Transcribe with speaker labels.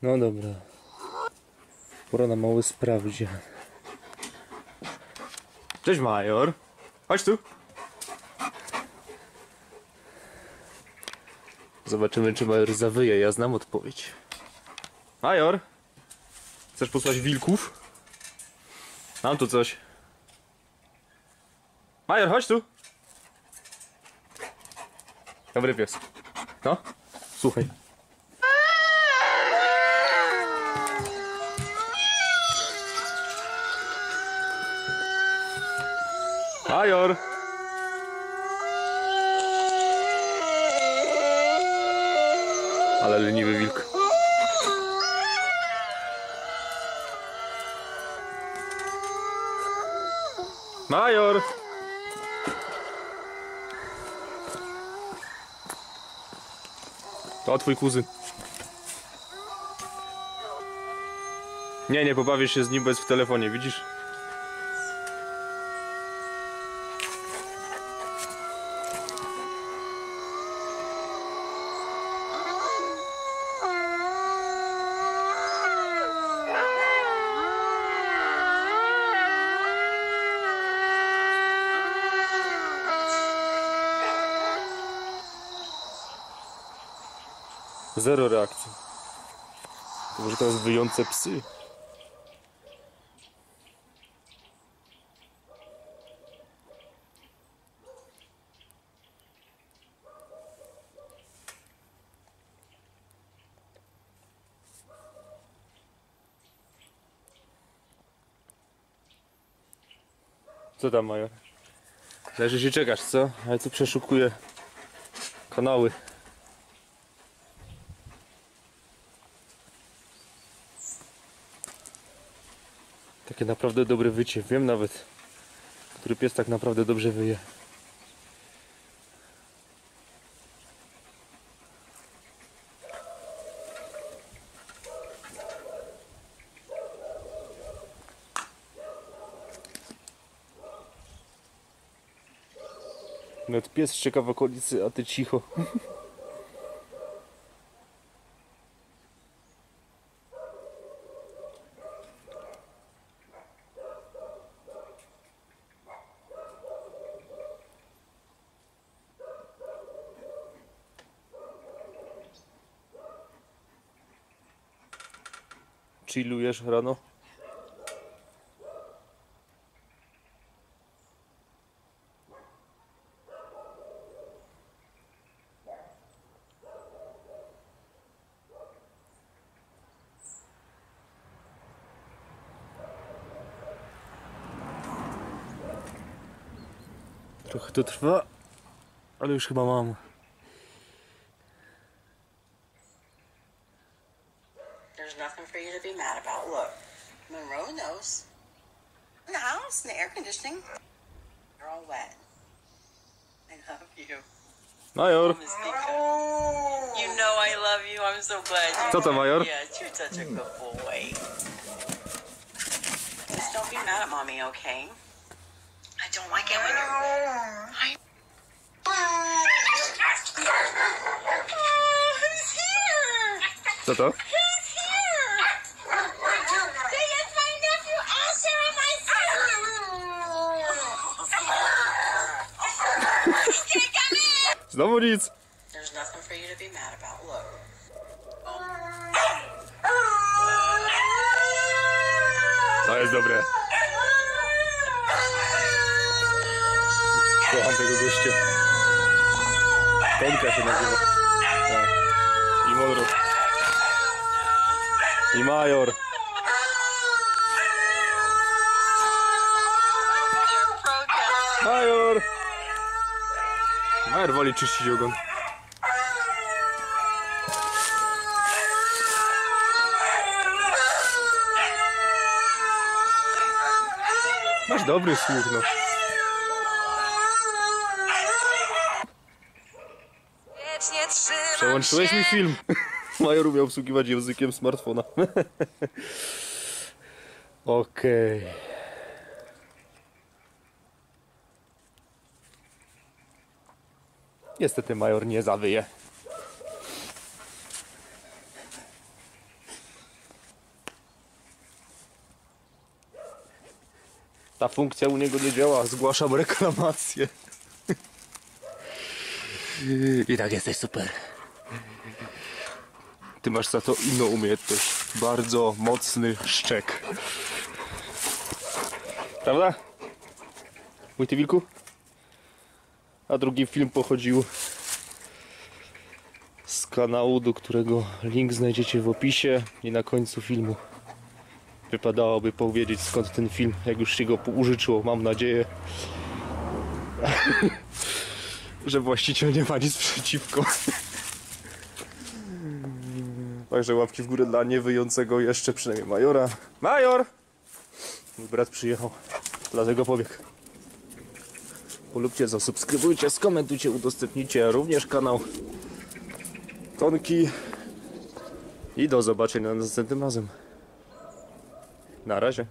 Speaker 1: No dobra. Pora na mały sprawdzian. Cześć Major. Chodź tu. Zobaczymy, czy Major zawyje. Ja znam odpowiedź. Major. Chcesz posłać wilków? Mam tu coś. Major, chodź tu. Dobry pies. No, słuchaj. Major! Ale leniwy wilk. Major! To twój kuzyn. Nie pobawisz się z nim, bo jest w telefonie, widzisz? Zero reakcji. To może teraz wyjące psy. Co tam, Major? Leży się czekasz, co? Ale tu przeszukuję kanały. Takie naprawdę dobre wycie. Wiem nawet, który pies tak naprawdę dobrze wyje. Nawet pies szczeka w okolicy, a ty cicho. Chillujesz rano? Trochę to trwa, ale już chyba mam.
Speaker 2: There's nothing for you to be mad about. Look, Monroe knows. In the house, in the air conditioning. You're all wet. I love you.
Speaker 1: Major!
Speaker 2: Miss Pika. You know I love you. I'm so glad you
Speaker 1: Co to, Major?
Speaker 2: Yes, you're such a good boy. Just don't be mad at mommy, okay? I don't like it when you're... Oh, who's here?
Speaker 1: Co to?
Speaker 2: Who's here? Say it's my nephew Asher and my sister. Hey, come in.
Speaker 1: Znowu nic!
Speaker 2: There's nothing for you to be mad about. Look.
Speaker 1: To jest dobre. Kocham tego gościa. Tonka się nazywa. Tak. I Monroe. I Major. Major! Major woli czyścić ogon. Masz dobry słuch, no. Przełączyłeś mi film. Major umiał obsługiwać językiem smartfona. Okej. Niestety Major nie zawyje. Ta funkcja u niego nie działa, zgłaszam reklamację. I tak jesteś super. Ty masz za to inną umiejętność. Bardzo mocny szczek. Prawda? Mój ty wilku? A drugi film pochodził z kanału, do którego link znajdziecie w opisie i na końcu filmu. Wypadałoby powiedzieć, skąd ten film, jak już się go użyczyło, mam nadzieję, że właściciel nie ma nic przeciwko. Także łapki w górę dla niewyjącego jeszcze przynajmniej Majora. Major! Mój brat przyjechał, dlatego pobiegł. Polubcie, zasubskrybujcie, skomentujcie, udostępnijcie również kanał Tonki. I do zobaczenia następnym razem. Na razie.